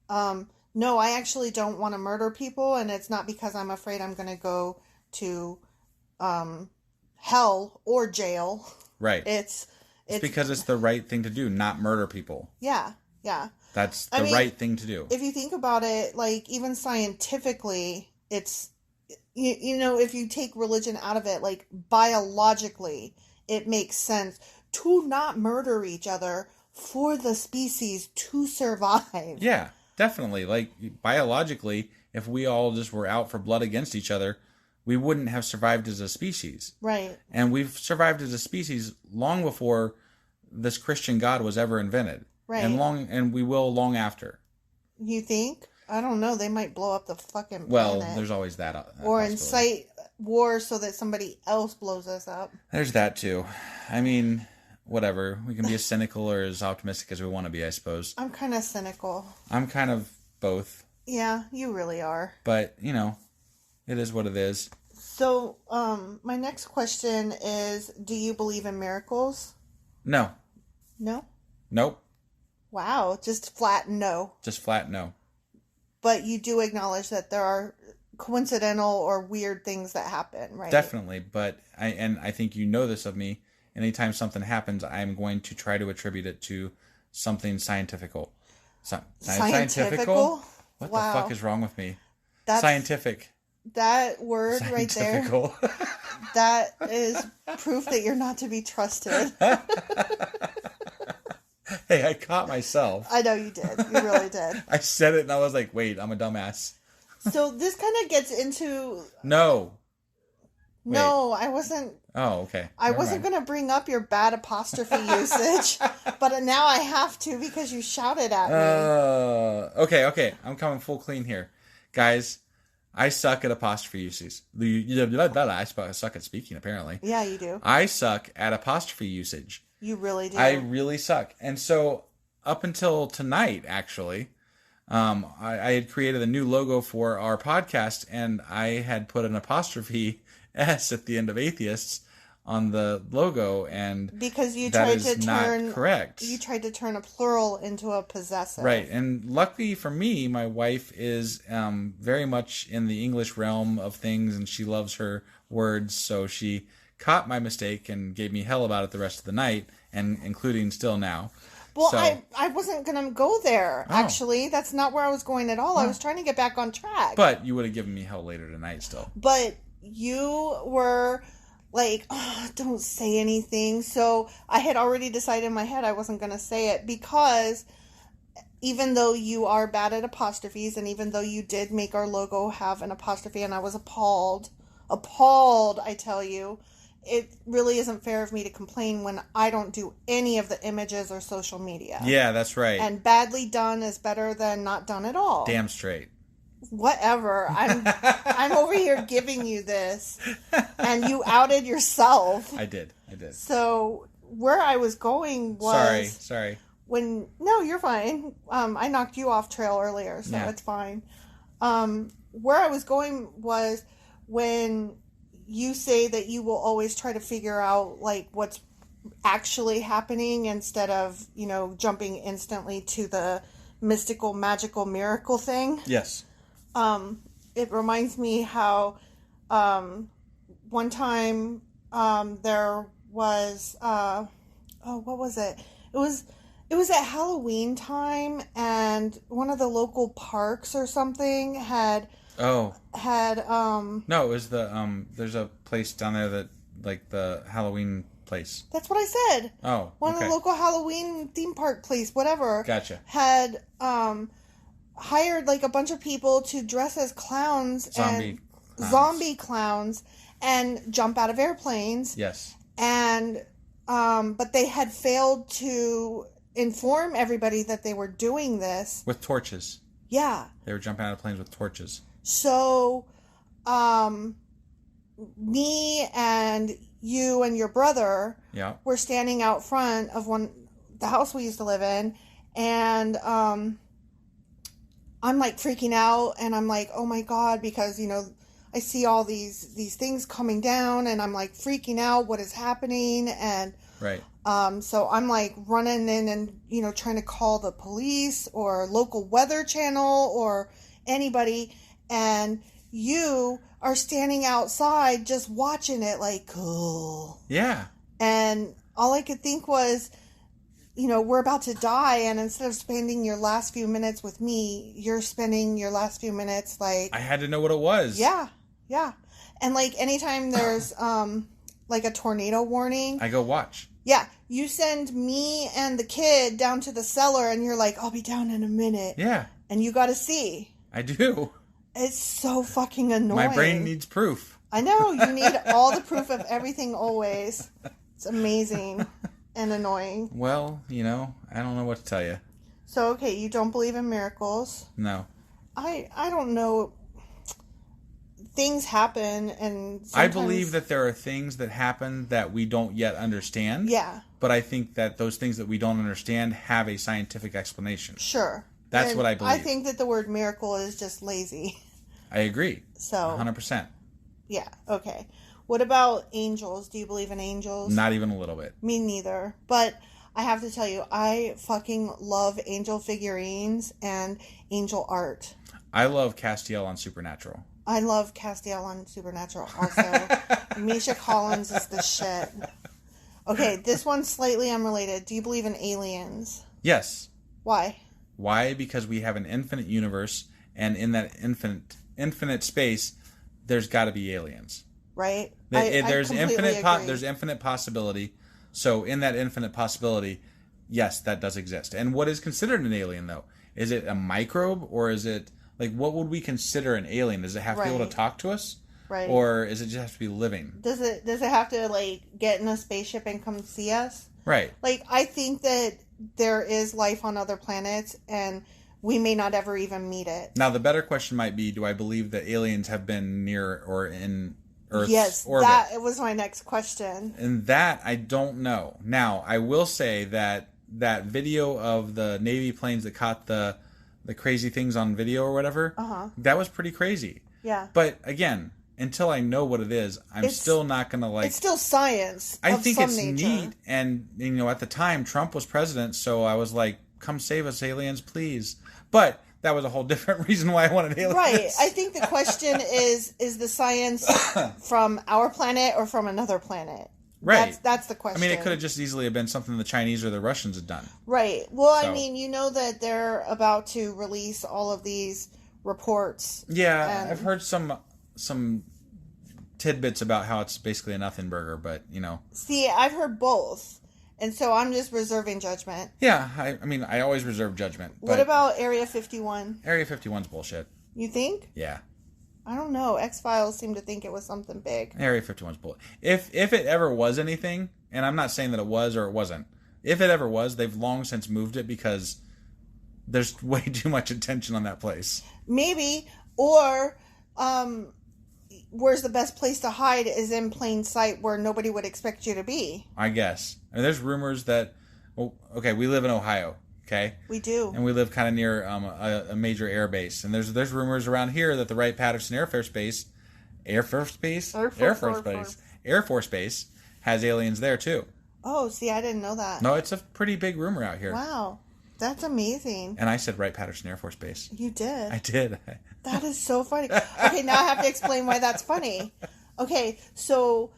no, I actually don't want to murder people, and it's not because I'm afraid I'm going to go to hell or jail. Right. It's because it's the right thing to do, not murder people. Yeah, yeah. That's the right thing to do. If you think about it, like, even scientifically, it's, if you take religion out of it, like, biologically, it makes sense to not murder each other for the species to survive. Yeah, definitely. Like, biologically, if we all just were out for blood against each other, we wouldn't have survived as a species. Right. And we've survived as a species long before this Christian God was ever invented. Right. And we will long after. You think? I don't know. They might blow up the fucking planet. Well, there's always that or incite war so that somebody else blows us up. There's that too. I mean, whatever. We can be as cynical or as optimistic as we want to be, I suppose. I'm kind of cynical. I'm kind of both. Yeah, you really are. But, it is what it is. So, my next question is, do you believe in miracles? No. No? Nope. Wow, just flat no. Just flat no. But you do acknowledge that there are coincidental or weird things that happen, right? Definitely, but I think you know this of me. Anytime something happens, I'm going to try to attribute it to something scientifical. Scientifical? What Wow. the fuck is wrong with me? That's, Scientific. That word right there, Scientifical. that is proof that you're not to be trusted. Hey, I caught myself. I know you did. You really did. I said it and I was like, wait, I'm a dumbass. So this kind of gets into... No. No, I wasn't... Oh, okay. I wasn't going to bring up your bad apostrophe usage, but now I have to because you shouted at me. Okay. I'm coming full clean here. Guys, I suck at apostrophe usage. I suck at speaking, apparently. Yeah, you do. I suck at apostrophe usage. You really do. I really suck. And so up until tonight, actually, I had created a new logo for our podcast, and I had put an apostrophe S at the end of Atheists on the logo, and because you that tried is to turn not correct. You tried to turn a plural into a possessive. Right, and luckily for me, my wife is very much in the English realm of things, and she loves her words, so she caught my mistake and gave me hell about it the rest of the night, and including still now. Well, so, I wasn't going to go there, actually. That's not where I was going at all. I was trying to get back on track. But you would have given me hell later tonight still. But you were like, oh, don't say anything. So I had already decided in my head I wasn't going to say it because even though you are bad at apostrophes and even though you did make our logo have an apostrophe and I was appalled, I tell you, it really isn't fair of me to complain when I don't do any of the images or social media. Yeah, that's right. And badly done is better than not done at all. Damn straight. Whatever. I'm over here giving you this, and you outed yourself. I did. So where I was going was Sorry. No, you're fine. I knocked you off trail earlier, so Yeah. it's fine. Where I was going was when you say that you will always try to figure out like what's actually happening instead of, jumping instantly to the mystical, magical, miracle thing. Yes. It reminds me how one time there was what was it? It was at Halloween time, and one of the local parks or something had No, it was the there's a place down there that like the Halloween place. That's what I said. Oh, One of the local Halloween theme park place, whatever. Gotcha. Had hired like a bunch of people to dress as clowns. Zombie clowns and jump out of airplanes. Yes. And but they had failed to inform everybody that they were doing this with torches. Yeah. They were jumping out of planes with torches. So me and you and your brother were standing out front of the house we used to live in, and I'm like freaking out, and I'm like, oh my God, because I see all these things coming down, and I'm like freaking out, what is happening? And right. So I'm like running in and trying to call the police or local weather channel or anybody, and you are standing outside just watching it like, cool. Yeah. And all I could think was, we're about to die, and instead of spending your last few minutes with me, you're spending your last few minutes like... I had to know what it was. Yeah. And like anytime there's like a tornado warning... I go watch. Yeah. You send me and the kid down to the cellar, and you're like, I'll be down in a minute. Yeah. And you got to see. I do. It's so fucking annoying. My brain needs proof. I know. You need all the proof of everything always. It's amazing and annoying. Well, I don't know what to tell you. So, okay, you don't believe in miracles. No. I don't know. Things happen, and sometimes... I believe that there are things that happen that we don't yet understand. Yeah. But I think that those things that we don't understand have a scientific explanation. Sure. That's what I believe. I think that the word miracle is just lazy. I agree. So 100%. Yeah, okay. What about angels? Do you believe in angels? Not even a little bit. Me neither. But I have to tell you, I fucking love angel figurines and angel art. I love Castiel on Supernatural. I love Castiel on Supernatural also. Misha Collins is the shit. Okay, this one's slightly unrelated. Do you believe in aliens? Yes. Why? Why? Because we have an infinite universe, and in that infinite space, there's got to be aliens. Right. There's completely agree. There's infinite possibility. So in that infinite possibility, yes, that does exist. And what is considered an alien, though? Is it a microbe, or is it like, what would we consider an alien? Does it have to be able to talk to us? Right. Or is it just have to be living? Does it have to like get in a spaceship and come see us? Right. Like, I think that there is life on other planets, and we may not ever even meet it. Now, the better question might be, do I believe that aliens have been near or in Earth's orbit? Yes, that was my next question. And that, I don't know. Now, I will say that video of the Navy planes that caught the crazy things on video or whatever, that was pretty crazy. Yeah. But, again, until I know what it is, I'm still not going to like... It's still science. I think it's nature. neat. And, at the time, Trump was president, so I was like, come save us, aliens, please. But that was a whole different reason why I wanted aliens. Right. I think the question is the science from our planet or from another planet? Right. That's the question. I mean, it could have just easily have been something the Chinese or the Russians had done. Right. Well, so. I mean, you know that they're about to release all of these reports. Yeah, I've heard some tidbits about how it's basically a nothing burger, but, See, I've heard both. And so I'm just reserving judgment. Yeah, I mean, I always reserve judgment. What about Area 51? Area 51's bullshit. You think? Yeah. I don't know. X-Files seemed to think it was something big. Area 51's bullshit. If it ever was anything, and I'm not saying that it was or it wasn't, if it ever was, they've long since moved it because there's way too much attention on that place. Maybe. Or, where's the best place to hide is in plain sight where nobody would expect you to be. I guess. I mean, there's rumors that, we live in Ohio, okay? We do. And we live kind of near a major air base. And there's rumors around here that the Wright-Patterson Air Force Base has aliens there, too. Oh, see, I didn't know that. No, it's a pretty big rumor out here. Wow. That's amazing. And I said Wright-Patterson Air Force Base. You did. I did. That is so funny. Okay, now I have to explain why that's funny. Okay, so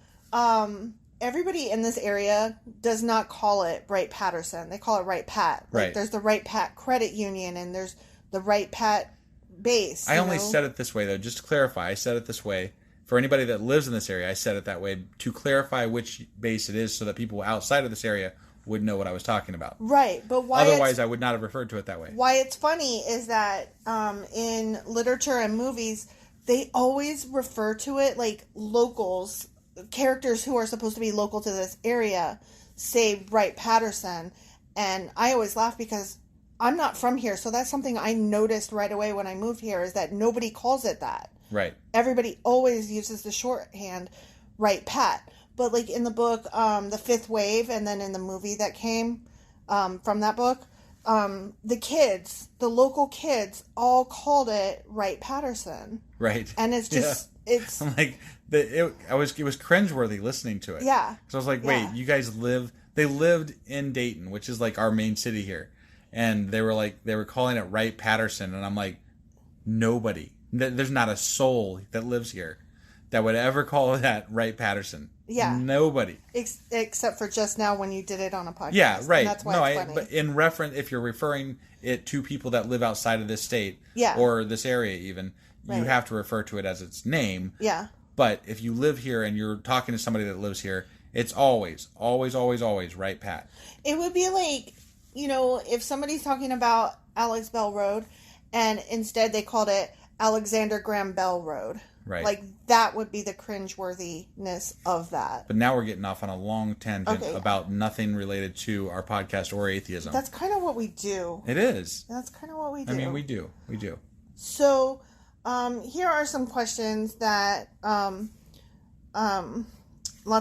everybody in this area does not call it Wright-Patterson. They call it Wright-Pat. Right. There's the Wright-Pat Credit Union, and there's the Wright-Pat base. I only said it this way, though, just to clarify. I said it this way. For anybody that lives in this area, I said it that way to clarify which base it is so that people outside of this area would know what I was talking about. Right, but why? Otherwise, I would not have referred to it that way. Why it's funny is that in literature and movies, they always refer to it like locals, characters who are supposed to be local to this area, say Wright-Patterson, and I always laugh because I'm not from here, so that's something I noticed right away when I moved here is that nobody calls it that. Right. Everybody always uses the shorthand Wright-Pat. But, like, in the book, The Fifth Wave, and then in the movie that came from that book, the local kids, all called it Wright-Patterson. Right. And it's just, it's... I'm like, it was cringeworthy listening to it. Yeah. So I was like, wait, you guys they lived in Dayton, which is, like, our main city here. And they were calling it Wright-Patterson, and I'm like, nobody. There's not a soul that lives here that would ever call that Wright-Patterson. Yeah. Nobody. Except for just now when you did it on a podcast. Yeah, right. And that's why it's funny. But in reference, if you're referring it to people that live outside of this state, or this area even, you have to refer to it as its name. Yeah. But if you live here and you're talking to somebody that lives here, it's always, always, always, always Wright-Pat. It would be like, if somebody's talking about Alex Bell Road, and instead they called it Alexander Graham Bell Road. Right. Like, that would be the cringeworthiness of that. But now we're getting off on a long tangent about nothing related to our podcast or atheism. That's kind of what we do. It is. That's kind of what we do. I mean, we do. We do. So, here are some questions that lots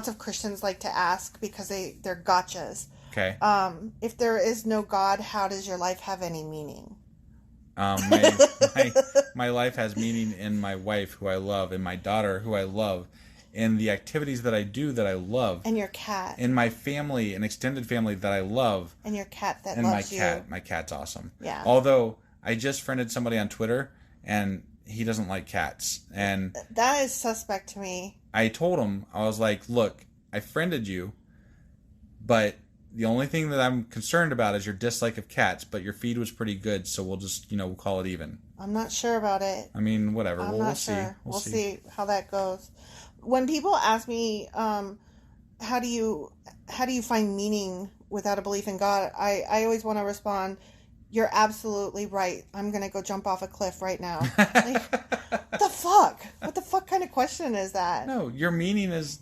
of Christians like to ask because they're gotchas. Okay. If there is no God, how does your life have any meaning? My life has meaning in my wife, who I love, and my daughter, who I love, in the activities that I do that I love. And your cat. In my family, an extended family that I love. And your cat that and loves you. And my cat's awesome. Yeah. Although, I just friended somebody on Twitter, and he doesn't like cats. And that is suspect to me. I told him, I was like, look, I friended you, but The only thing that I'm concerned about is your dislike of cats, but your feed was pretty good, so we'll just, we'll call it even. I'm not sure about it. I mean, whatever. I'm we'll not see. sure. We'll see how that goes. When people ask me, how do you find meaning without a belief in God, I always want to respond, you're absolutely right. I'm going to go jump off a cliff right now. Like, what the fuck? What the fuck kind of question is that? No, your meaning is,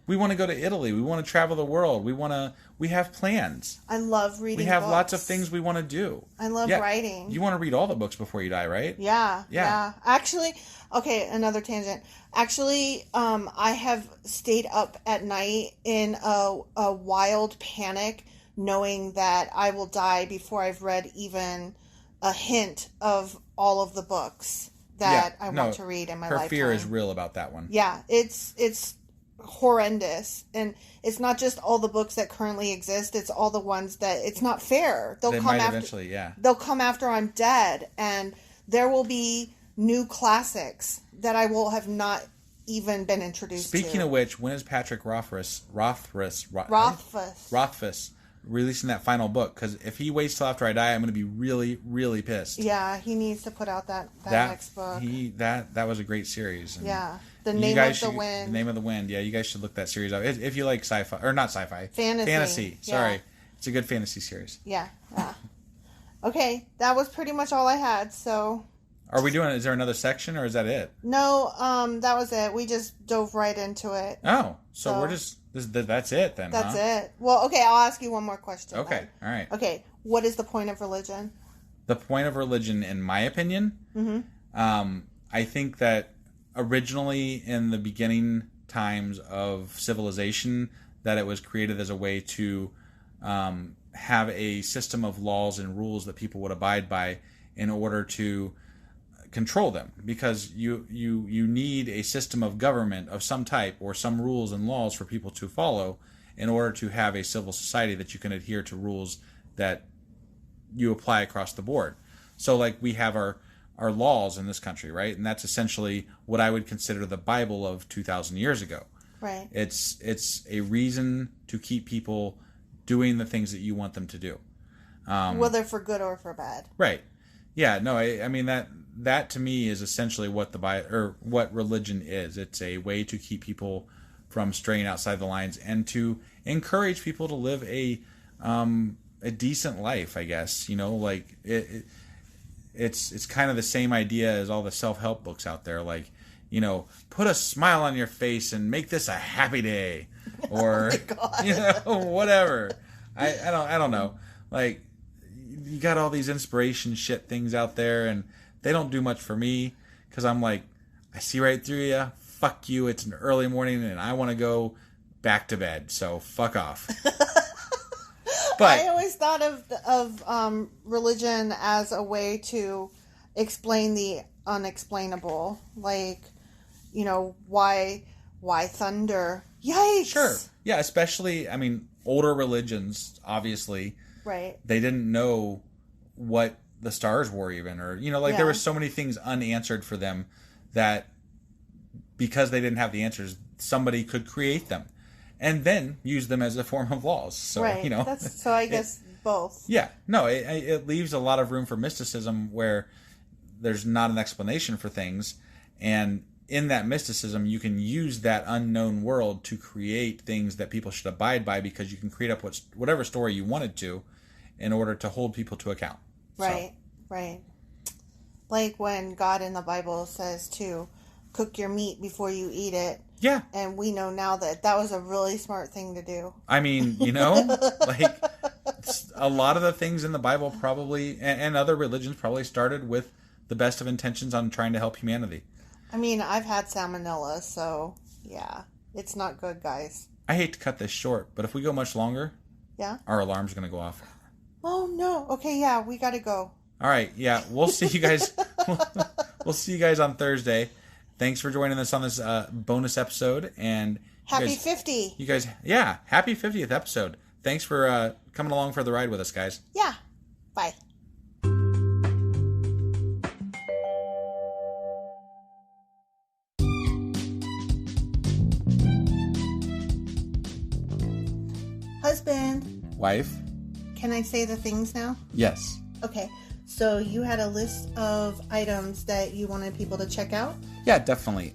we want to go to Italy. We want to travel the world. We have plans. I love reading We have books. lots of things we want to do. I love writing. You want to read all the books before you die, right? Yeah. Actually, okay, another tangent. Actually, I have stayed up at night in a wild panic, knowing that I will die before I've read even a hint of all of the books that I want to read in my lifetime. Her fear is real about that one. Yeah, it's horrendous, and it's not just all the books that currently exist, it's all the ones that it's not fair. They'll come after, eventually, they'll come after I'm dead, and there will be new classics that I will have not even been introduced to. Speaking of which, when is Patrick Rothfuss releasing that final book? Because if he waits till after I die, I'm going to be really, really pissed. Yeah, he needs to put out that next book. That was a great series. And yeah. The Name of the Wind. The Name of the Wind. Yeah, you guys should look that series up. If you like sci-fi, or not sci-fi. Fantasy. Sorry. Yeah. It's a good fantasy series. Yeah. Okay, that was pretty much all I had, so... Is there another section, or is that it? No, that was it. We just dove right into it. Oh, so we're just... that's it, then, That's it. Well, okay, I'll ask you one more question. Okay, then. all right. Okay, what is the point of religion? The point of religion, in my opinion, I think that originally in the beginning times of civilization, that it was created as a way to have a system of laws and rules that people would abide by in order to control them, because you need a system of government of some type or some rules and laws for people to follow in order to have a civil society that you can adhere to rules that you apply across the board. So like we have our laws in this country, right? And that's essentially what I would consider the Bible of 2,000 years ago. Right. It's a reason to keep people doing the things that you want them to do. Whether for good or for bad. Right. Yeah, no, I mean that to me is essentially what what religion is. It's a way to keep people from straying outside the lines and to encourage people to live a decent life, I guess. Like it's kind of the same idea as all the self-help books out there, like, put a smile on your face and make this a happy day, or whatever. I don't know. Like, you got all these inspiration shit things out there, and they don't do much for me, because I'm like, I see right through you. Fuck you. It's an early morning, and I want to go back to bed. So fuck off. But I always thought of religion as a way to explain the unexplainable, like, why thunder? Yikes! Sure, yeah. Especially, older religions, obviously. Right. They didn't know what the stars were even, or, there were so many things unanswered for them that because they didn't have the answers, somebody could create them and then use them as a form of laws. So, right. So I guess both. Yeah. No, it leaves a lot of room for mysticism where there's not an explanation for things. And in that mysticism, you can use that unknown world to create things that people should abide by, because you can create up whatever story you wanted to in order to hold people to account. Right, right. Like when God in the Bible says to cook your meat before you eat it. Yeah. And we know now that was a really smart thing to do. Like a lot of the things in the Bible probably, and other religions probably started with the best of intentions on trying to help humanity. I've had salmonella, so yeah, it's not good, guys. I hate to cut this short, but if we go much longer, our alarm's going to go off. Oh, no. Okay, yeah, we got to go. All right, yeah, we'll see you guys. We'll see you guys on Thursday. Thanks for joining us on this bonus episode, and happy 50. You guys, yeah, happy 50th episode. Thanks for coming along for the ride with us, guys. Yeah. Bye. wife. Can I say the things now? Yes. Okay. So you had a list of items that you wanted people to check out? Yeah, definitely.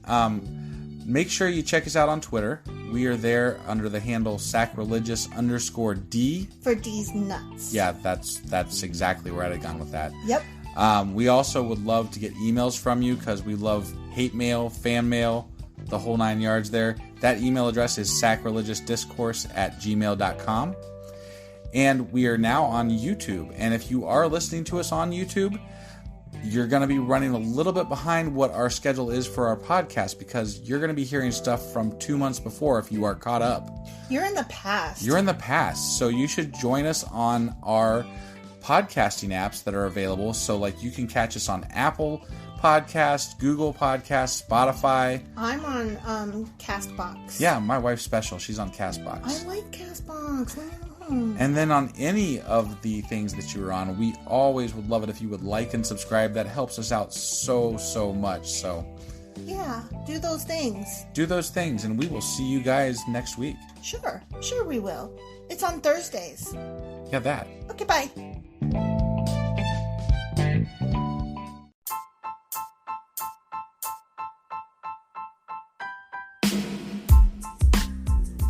Make sure you check us out on Twitter. We are there under the handle Sacrilegious_D. For D's nuts. Yeah, that's exactly where I'd have gone with that. Yep. We also would love to get emails from you because we love hate mail, fan mail, the whole 9 yards there. That email address is sacrilegiousdiscourse@gmail.com. And we are now on YouTube. And if you are listening to us on YouTube, you're going to be running a little bit behind what our schedule is for our podcast because you're going to be hearing stuff from 2 months before if you are caught up. You're in the past. You're in the past. So you should join us on our podcasting apps that are available. So like you can catch us on Apple Podcasts, Google Podcasts, Spotify. I'm on Castbox. Yeah, my wife's special. She's on Castbox. I like Castbox. And then on any of the things that you're on, we always would love it if you would like and subscribe. That helps us out so much. So yeah, do those things. Do those things, and we will see you guys next week. Sure we will. It's on Thursdays. Yeah, that. Okay, bye.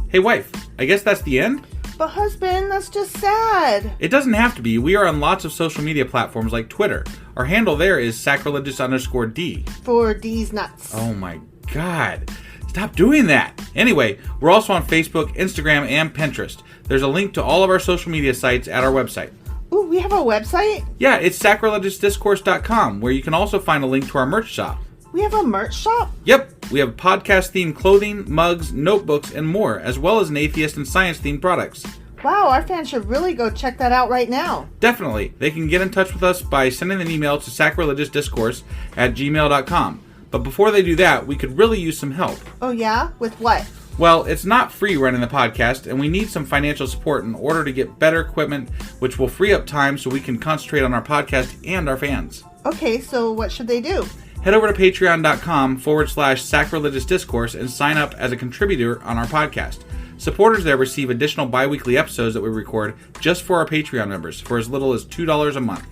Hey, wife, I guess that's the end? But husband, that's just sad. It doesn't have to be. We are on lots of social media platforms like Twitter. Our handle there is sacrilegious_D. For D's nuts. Oh my God. Stop doing that. Anyway, we're also on Facebook, Instagram, and Pinterest. There's a link to all of our social media sites at our website. Ooh, we have a website? Yeah, it's sacrilegiousdiscourse.com, where you can also find a link to our merch shop. We have a merch shop? Yep, we have podcast-themed clothing, mugs, notebooks, and more, as well as an atheist and science-themed products. Wow, our fans should really go check that out right now. Definitely. They can get in touch with us by sending an email to sacrilegiousdiscourse@gmail.com. But before they do that, we could really use some help. Oh yeah? With what? Well, it's not free running the podcast, and we need some financial support in order to get better equipment, which will free up time so we can concentrate on our podcast and our fans. Okay, so what should they do? Head over to patreon.com/sacrilegious discourse and sign up as a contributor on our podcast. Supporters there receive additional bi-weekly episodes that we record just for our Patreon members for as little as $2 a month.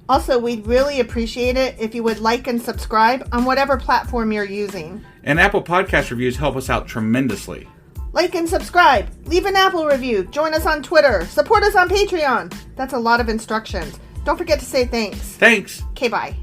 Also, we'd really appreciate it if you would like and subscribe on whatever platform you're using. And Apple Podcast reviews help us out tremendously. Like and subscribe. Leave an Apple review. Join us on Twitter. Support us on Patreon. That's a lot of instructions. Don't forget to say thanks. Thanks. Okay, bye.